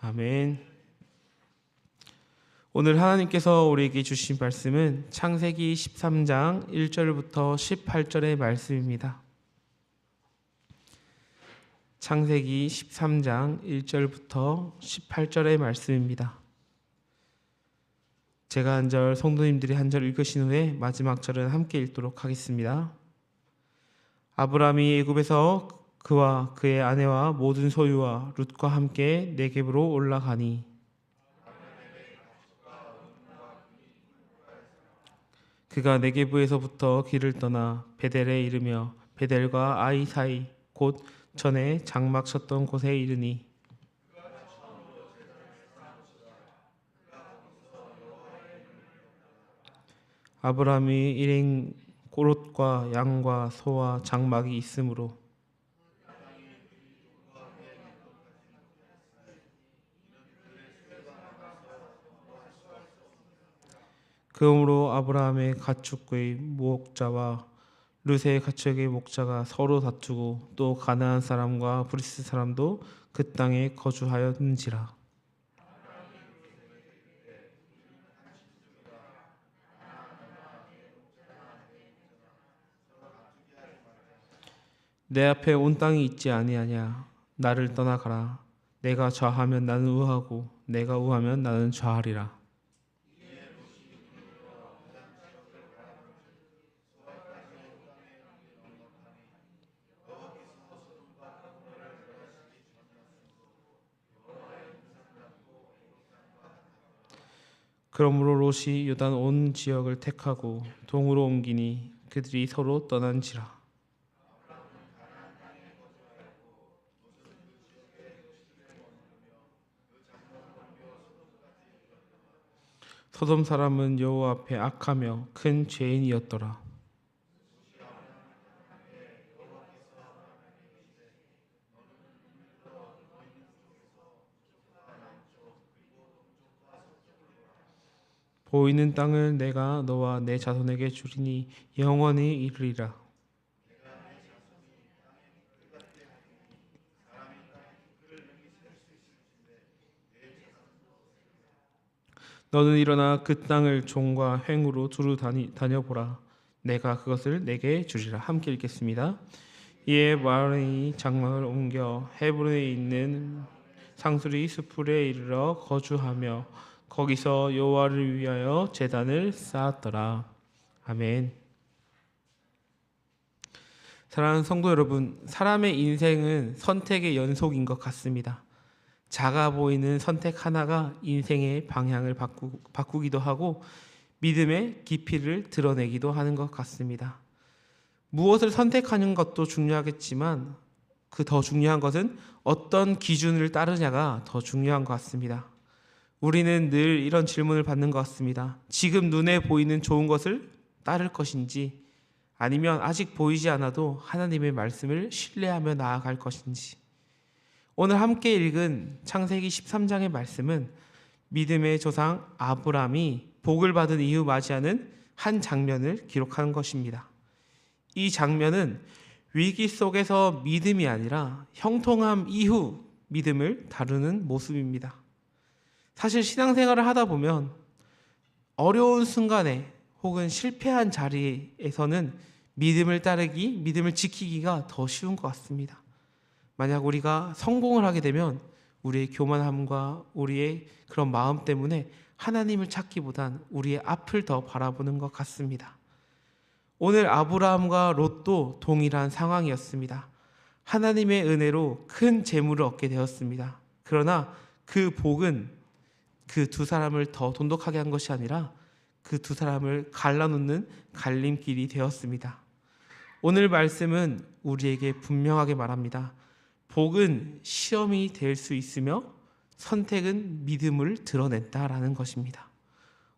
아멘. 오늘 하나님께서 우리에게 주신 말씀은 창세기 13장 1절부터 18절의 말씀입니다. 창세기 13장 1절부터 18절의 말씀입니다. 제가 한 절, 성도님들이 한 절 읽으신 후에 마지막 절은 함께 읽도록 하겠습니다. 아브라함이 애굽에서 그와 그의 아내와 모든 소유와 룻과 함께 네겝으로 올라가니 그가 네겝에서부터 길을 떠나 베델에 이르며 베델과 아이 사이 곧 전에 장막 쳤던 곳에 이르니 아브라함이 일행 롯과 양과 소와 장막이 있으므로 그러므로 아브라함의 가축의 목자와 룻의 가축의 목자가 서로 다투고 또 가나안 사람과 브리스 사람도 그 땅에 거주하였는지라. 내 앞에 온 땅이 있지 아니하냐. 나를 떠나가라. 내가 좌하면 나는 우하고 내가 우하면 나는 좌하리라. 그러므로 롯이 요단 온 지역을 택하고 동으로 옮기니 그들이 서로 떠난지라. 소돔 사람은 여호와 앞에 악하며 큰 죄인이었더라. 보이는 땅을 내가 너와 내 자손에게 주리니 영원히 이르리라. 너는 일어나 그 땅을 종과 횡으로 두루 다녀보라. 내가 그것을 내게 주리라. 함께 읽겠습니다. 이에 마흔이 장막을 옮겨 헤브론에 있는 상수리 수풀에 이르러 거주하며 거기서 여호와를 위하여 제단을 쌓았더라. 아멘. 사랑하는 성도 여러분, 사람의 인생은 선택의 연속인 것 같습니다. 작아 보이는 선택 하나가 인생의 방향을 바꾸기도 하고 믿음의 깊이를 드러내기도 하는 것 같습니다. 무엇을 선택하는 것도 중요하겠지만 그 더 중요한 것은 어떤 기준을 따르냐가 더 중요한 것 같습니다. 우리는 늘 이런 질문을 받는 것 같습니다. 지금 눈에 보이는 좋은 것을 따를 것인지 아니면 아직 보이지 않아도 하나님의 말씀을 신뢰하며 나아갈 것인지. 오늘 함께 읽은 창세기 13장의 말씀은 믿음의 조상 아브라함이 복을 받은 이후 맞이하는 한 장면을 기록한 것입니다. 이 장면은 위기 속에서 믿음이 아니라 형통함 이후 믿음을 다루는 모습입니다. 사실 신앙생활을 하다 보면 어려운 순간에 혹은 실패한 자리에서는 믿음을 따르기, 믿음을 지키기가 더 쉬운 것 같습니다. 만약 우리가 성공을 하게 되면 우리의 교만함과 우리의 그런 마음 때문에 하나님을 찾기보단 우리의 앞을 더 바라보는 것 같습니다. 오늘 아브라함과 롯도 동일한 상황이었습니다. 하나님의 은혜로 큰 재물을 얻게 되었습니다. 그러나 그 복은 그 두 사람을 더 돈독하게 한 것이 아니라 그 두 사람을 갈라놓는 갈림길이 되었습니다. 오늘 말씀은 우리에게 분명하게 말합니다. 복은 시험이 될 수 있으며 선택은 믿음을 드러낸다라는 것입니다.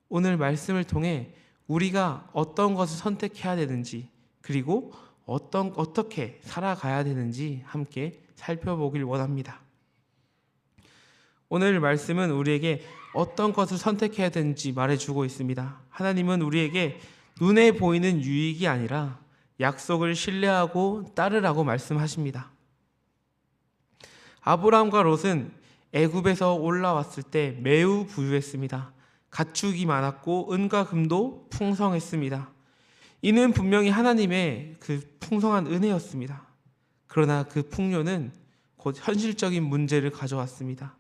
오늘 말씀을 통해 우리가 어떤 것을 선택해야 되는지 그리고 어떻게 살아가야 되는지 함께 살펴보길 원합니다. 오늘 말씀은 우리에게 어떤 것을 선택해야 되는지 말해주고 있습니다. 하나님은 우리에게 눈에 보이는 유익이 아니라 약속을 신뢰하고 따르라고 말씀하십니다. 아브라함과 롯은 애굽에서 올라왔을 때 매우 부유했습니다. 가축이 많았고 은과 금도 풍성했습니다. 이는 분명히 하나님의 그 풍성한 은혜였습니다. 그러나 그 풍요는 곧 현실적인 문제를 가져왔습니다.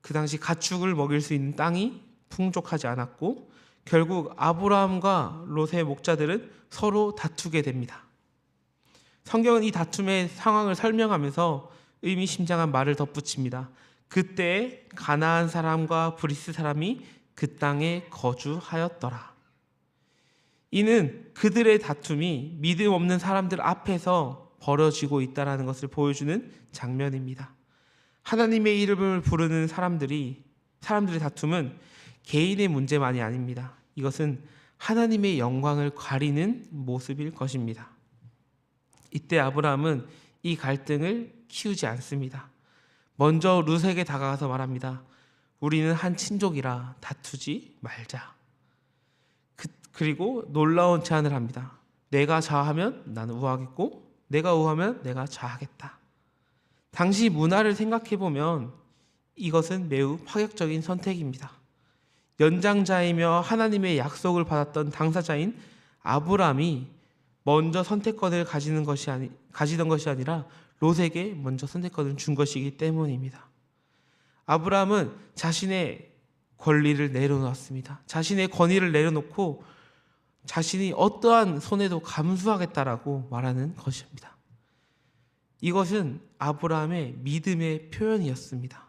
그 당시 가축을 먹일 수 있는 땅이 풍족하지 않았고 결국 아브라함과 롯의 목자들은 서로 다투게 됩니다. 성경은 이 다툼의 상황을 설명하면서 의미심장한 말을 덧붙입니다. 그때 가나안 사람과 브리스 사람이 그 땅에 거주하였더라. 이는 그들의 다툼이 믿음 없는 사람들 앞에서 벌어지고 있다는 것을 보여주는 장면입니다. 하나님의 이름을 부르는 사람들의 다툼은 개인의 문제만이 아닙니다. 이것은 하나님의 영광을 가리는 모습일 것입니다. 이때 아브라함은 이 갈등을 키우지 않습니다. 먼저 룻에게 다가가서 말합니다. 우리는 한 친족이라 다투지 말자. 그리고 놀라운 제안을 합니다. 내가 좌하면 나는 우하겠고 내가 우하면 내가 좌하겠다. 당시 문화를 생각해보면 이것은 매우 파격적인 선택입니다. 연장자이며 하나님의 약속을 받았던 당사자인 아브라함이 먼저 선택권을 가지던 것이 아니라 롯에게 먼저 선택권을 준 것이기 때문입니다. 아브라함은 자신의 권리를 내려놓았습니다. 자신의 권위를 내려놓고 자신이 어떠한 손해도 감수하겠다라고 말하는 것입니다. 이것은 아브라함의 믿음의 표현이었습니다.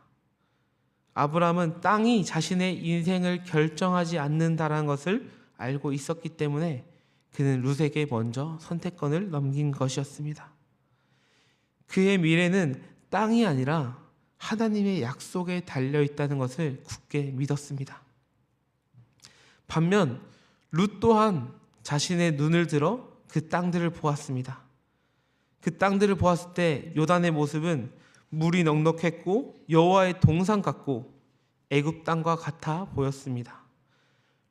아브라함은 땅이 자신의 인생을 결정하지 않는다는 것을 알고 있었기 때문에 그는 룻에게 먼저 선택권을 넘긴 것이었습니다. 그의 미래는 땅이 아니라 하나님의 약속에 달려 있다는 것을 굳게 믿었습니다. 반면 룻 또한 자신의 눈을 들어 그 땅들을 보았습니다. 그 땅들을 보았을 때 요단의 모습은 물이 넉넉했고 여호와의 동산 같고 애굽 땅과 같아 보였습니다.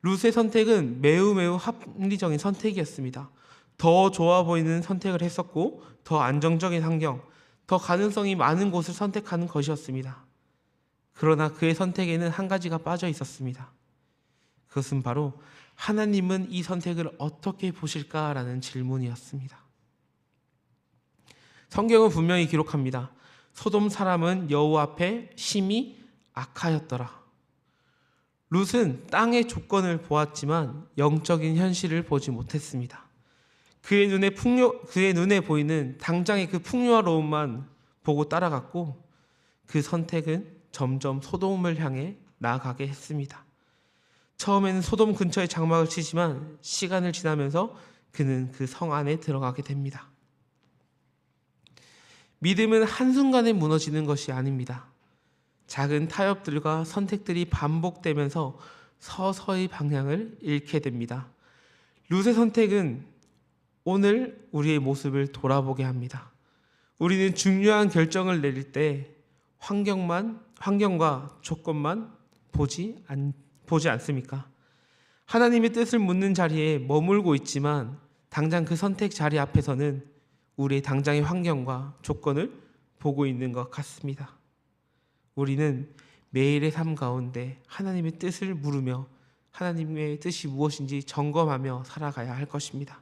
룻의 선택은 매우 합리적인 선택이었습니다. 더 좋아 보이는 선택을 했었고 더 안정적인 환경, 더 가능성이 많은 곳을 선택하는 것이었습니다. 그러나 그의 선택에는 한 가지가 빠져 있었습니다. 그것은 바로 하나님은 이 선택을 어떻게 보실까라는 질문이었습니다. 성경은 분명히 기록합니다. 소돔 사람은 여호와 앞에 심히 악하였더라. 룻은 땅의 조건을 보았지만 영적인 현실을 보지 못했습니다. 그의 눈에 보이는 당장의 그 풍요로움만 보고 따라갔고 그 선택은 점점 소돔을 향해 나아가게 했습니다. 처음에는 소돔 근처에 장막을 치지만 시간을 지나면서 그는 그 성 안에 들어가게 됩니다. 믿음은 한순간에 무너지는 것이 아닙니다. 작은 타협들과 선택들이 반복되면서 서서히 방향을 잃게 됩니다. 룻의 선택은 오늘 우리의 모습을 돌아보게 합니다. 우리는 중요한 결정을 내릴 때 환경과 조건만 보지 않습니까? 하나님의 뜻을 묻는 자리에 머물고 있지만 당장 그 선택 자리 앞에서는 우리의 당장의 환경과 조건을 보고 있는 것 같습니다. 우리는 매일의 삶 가운데 하나님의 뜻을 물으며 하나님의 뜻이 무엇인지 점검하며 살아가야 할 것입니다.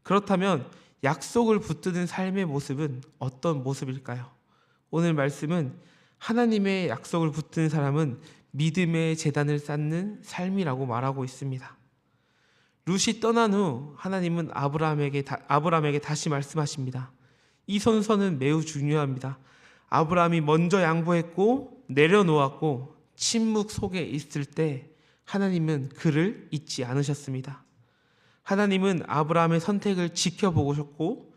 그렇다면 약속을 붙드는 삶의 모습은 어떤 모습일까요? 오늘 말씀은 하나님의 약속을 붙드는 사람은 믿음의 재단을 쌓는 삶이라고 말하고 있습니다. 룻이 떠난 후 하나님은 아브라함에게 다시 말씀하십니다. 이 선서는 매우 중요합니다. 아브라함이 먼저 양보했고 내려놓았고 침묵 속에 있을 때 하나님은 그를 잊지 않으셨습니다. 하나님은 아브라함의 선택을 지켜보셨고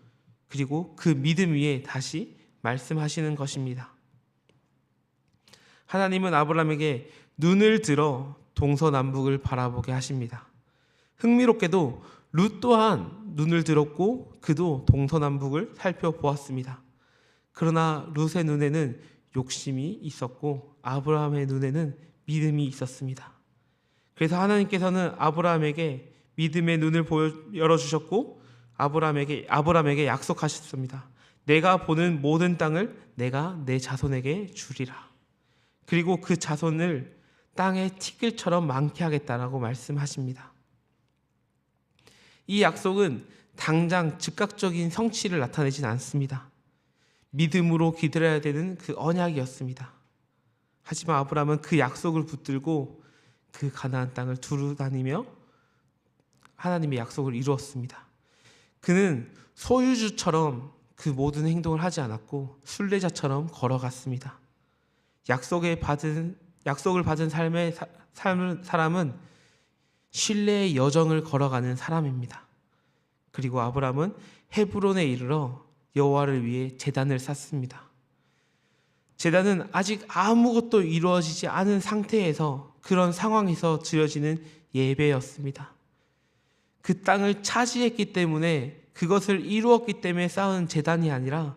그리고 그 믿음 위에 다시 말씀하시는 것입니다. 하나님은 아브라함에게 눈을 들어 동서남북을 바라보게 하십니다. 흥미롭게도 룻 또한 눈을 들었고 그도 동서남북을 살펴보았습니다. 그러나 룻의 눈에는 욕심이 있었고 아브라함의 눈에는 믿음이 있었습니다. 그래서 하나님께서는 아브라함에게 믿음의 눈을 열어주셨고 아브라함에게 약속하셨습니다. 내가 보는 모든 땅을 내가 내 자손에게 주리라. 그리고 그 자손을 땅의 티끌처럼 많게 하겠다라고 말씀하십니다. 이 약속은 당장 즉각적인 성취를 나타내진 않습니다. 믿음으로 기다려야 되는 그 언약이었습니다. 하지만 아브라함은 그 약속을 붙들고 그 가나안 땅을 두루 다니며 하나님의 약속을 이루었습니다. 그는 소유주처럼 그 모든 행동을 하지 않았고 순례자처럼 걸어갔습니다. 약속을 받은 삶의 사람은 신뢰의 여정을 걸어가는 사람입니다. 그리고 아브라함은 헤브론에 이르러 여호와를 위해 제단을 쌓습니다. 제단은 아직 아무것도 이루어지지 않은 상태에서, 그런 상황에서 드려지는 예배였습니다. 그 땅을 차지했기 때문에, 그것을 이루었기 때문에 쌓은 제단이 아니라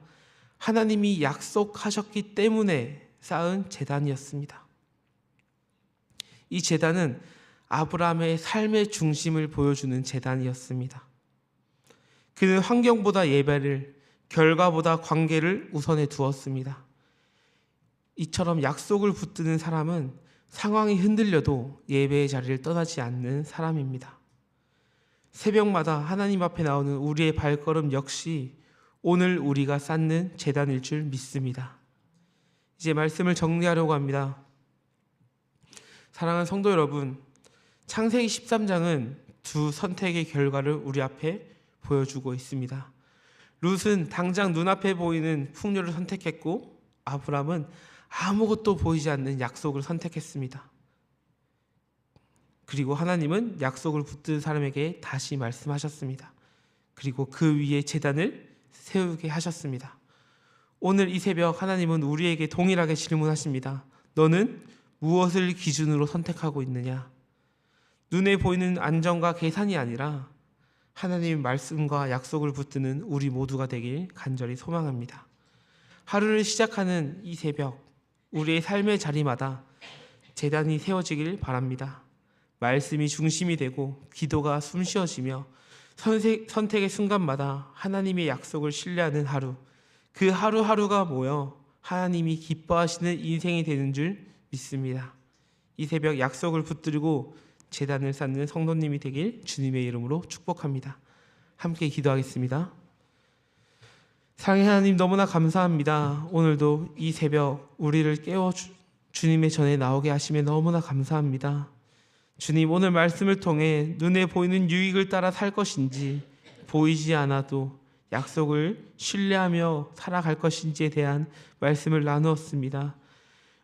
하나님이 약속하셨기 때문에 쌓은 제단이었습니다. 이 제단은 아브라함의 삶의 중심을 보여주는 제단이었습니다. 그는 환경보다 예배를, 결과보다 관계를 우선에 두었습니다. 이처럼 약속을 붙드는 사람은 상황이 흔들려도 예배의 자리를 떠나지 않는 사람입니다. 새벽마다 하나님 앞에 나오는 우리의 발걸음 역시 오늘 우리가 쌓는 제단일 줄 믿습니다. 이제 말씀을 정리하려고 합니다. 사랑하는 성도 여러분, 창세기 13장은 두 선택의 결과를 우리 앞에 보여주고 있습니다. 룻은 당장 눈앞에 보이는 풍요를 선택했고, 아브라함은 아무것도 보이지 않는 약속을 선택했습니다. 그리고 하나님은 약속을 붙든 사람에게 다시 말씀하셨습니다. 그리고 그 위에 제단을 세우게 하셨습니다. 오늘 이 새벽 하나님은 우리에게 동일하게 질문하십니다. 너는 무엇을 기준으로 선택하고 있느냐? 눈에 보이는 안정과 계산이 아니라 하나님의 말씀과 약속을 붙드는 우리 모두가 되길 간절히 소망합니다. 하루를 시작하는 이 새벽, 우리의 삶의 자리마다 제단이 세워지길 바랍니다. 말씀이 중심이 되고 기도가 숨쉬어지며 선택의 순간마다 하나님의 약속을 신뢰하는 하루, 그 하루하루가 모여 하나님이 기뻐하시는 인생이 되는 줄 믿습니다. 이 새벽 약속을 붙들고 제단을 쌓는 성도님이 되길 주님의 이름으로 축복합니다. 함께 기도하겠습니다. 사랑의 하나님, 너무나 감사합니다. 오늘도 이 새벽 우리를 깨워 주님의 전에 나오게 하시며 너무나 감사합니다. 주님, 오늘 말씀을 통해 눈에 보이는 유익을 따라 살 것인지, 보이지 않아도 약속을 신뢰하며 살아갈 것인지에 대한 말씀을 나누었습니다.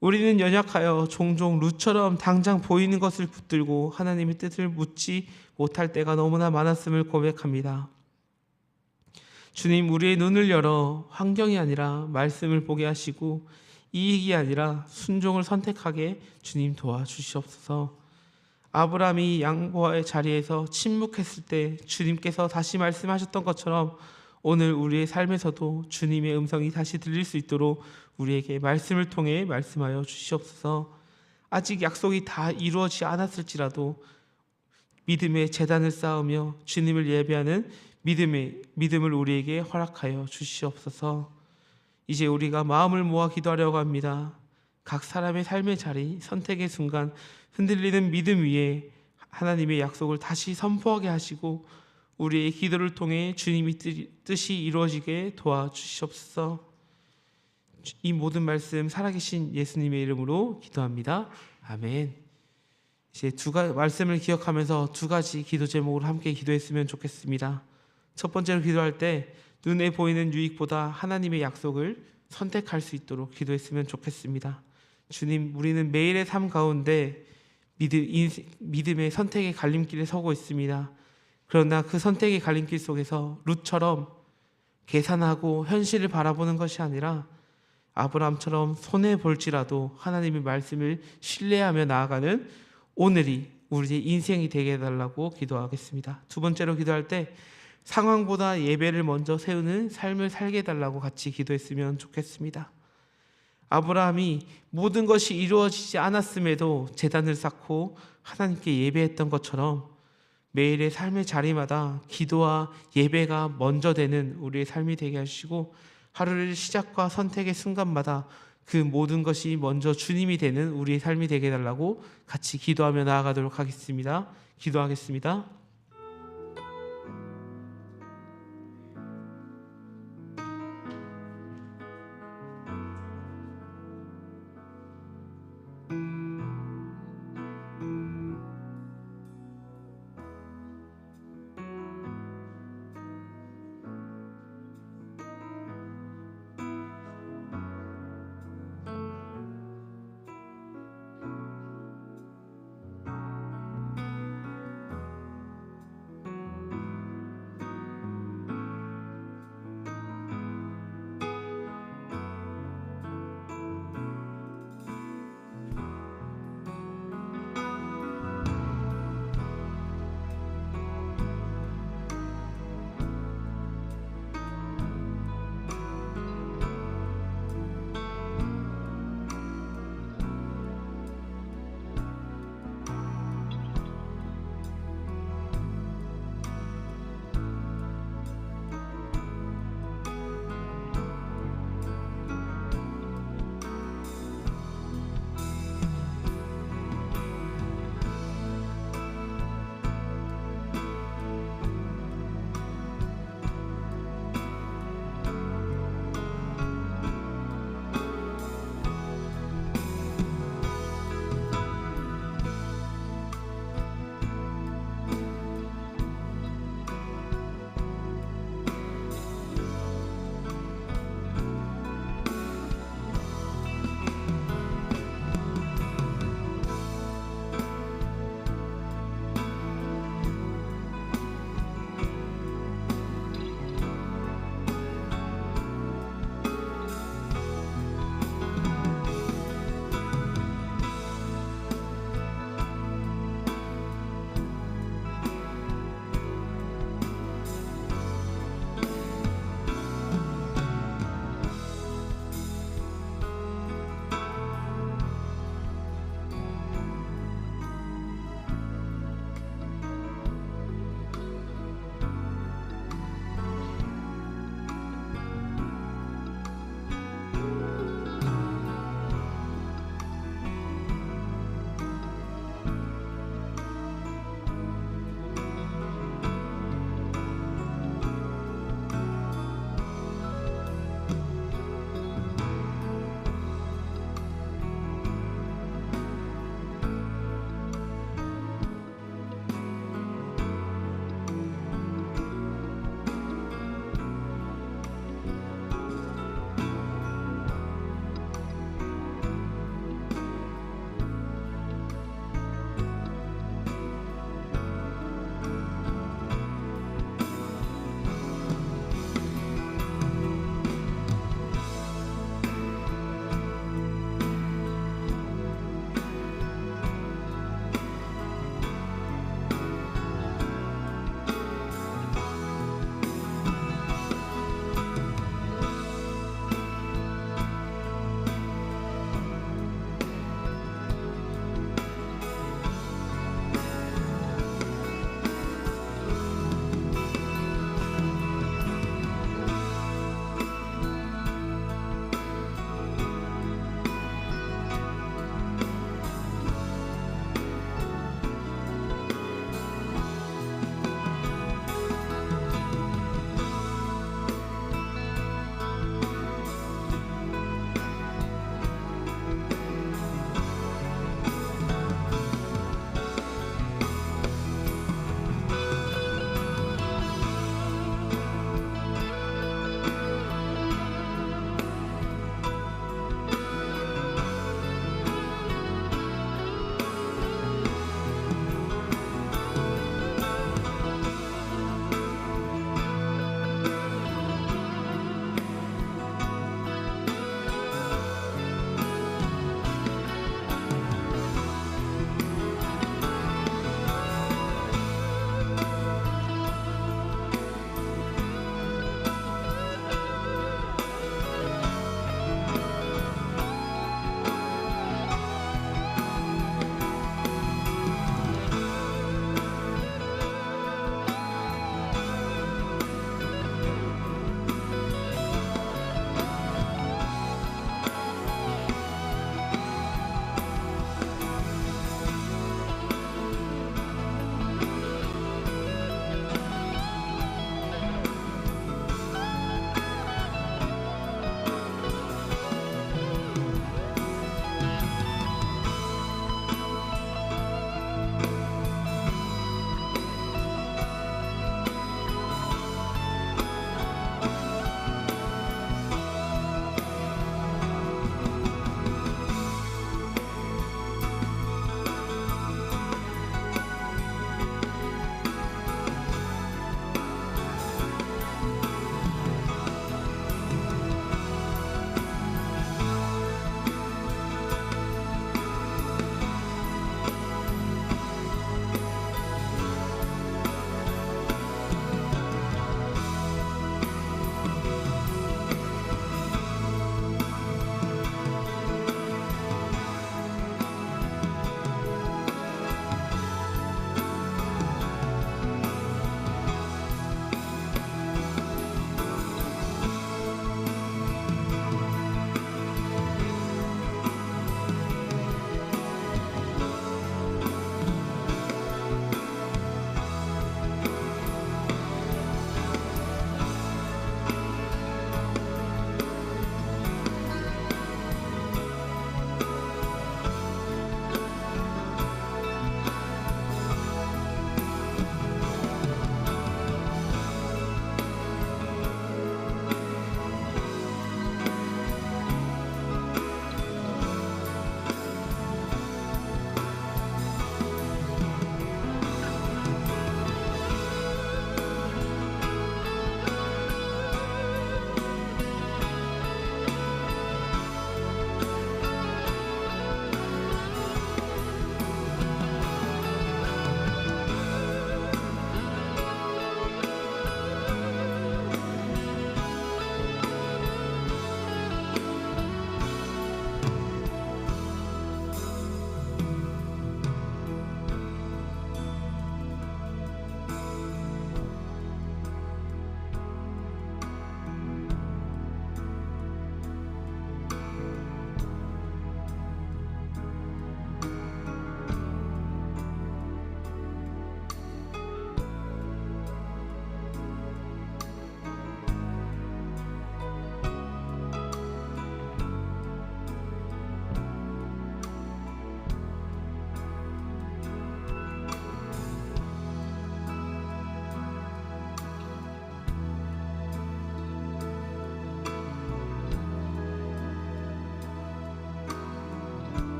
우리는 연약하여 종종 룻처럼 당장 보이는 것을 붙들고 하나님의 뜻을 묻지 못할 때가 너무나 많았음을 고백합니다. 주님, 우리의 눈을 열어 환경이 아니라 말씀을 보게 하시고 이익이 아니라 순종을 선택하게 주님 도와주시옵소서. 아브라함이 양보의 자리에서 침묵했을 때 주님께서 다시 말씀하셨던 것처럼 오늘 우리의 삶에서도 주님의 음성이 다시 들릴 수 있도록 우리에게 말씀을 통해 말씀하여 주시옵소서. 아직 약속이 다 이루어지지 않았을지라도 믿음의 제단을 쌓으며 주님을 예배하는 믿음을 우리에게 허락하여 주시옵소서. 이제 우리가 마음을 모아 기도하려고 합니다. 각 사람의 삶의 자리, 선택의 순간 흔들리는 믿음 위에 하나님의 약속을 다시 선포하게 하시고 우리의 기도를 통해 주님의 뜻이 이루어지게 도와주시옵소서. 이 모든 말씀 살아계신 예수님의 이름으로 기도합니다. 아멘. 이제 말씀을 기억하면서 두 가지 기도 제목으로 함께 기도했으면 좋겠습니다. 첫 번째로 기도할 때 눈에 보이는 유익보다 하나님의 약속을 선택할 수 있도록 기도했으면 좋겠습니다. 주님, 우리는 매일의 삶 가운데 믿음의 선택의 갈림길에 서고 있습니다. 그러나 그 선택의 갈림길 속에서 룻처럼 계산하고 현실을 바라보는 것이 아니라 아브라함처럼 손해볼지라도 하나님의 말씀을 신뢰하며 나아가는 오늘이 우리의 인생이 되게 해달라고 기도하겠습니다. 두 번째로 기도할 때 상황보다 예배를 먼저 세우는 삶을 살게 해달라고 같이 기도했으면 좋겠습니다. 아브라함이 모든 것이 이루어지지 않았음에도 제단을 쌓고 하나님께 예배했던 것처럼 매일의 삶의 자리마다 기도와 예배가 먼저 되는 우리의 삶이 되게 하시고 하루를 시작과 선택의 순간마다 그 모든 것이 먼저 주님이 되는 우리의 삶이 되게 해달라고 같이 기도하며 나아가도록 하겠습니다. 기도하겠습니다.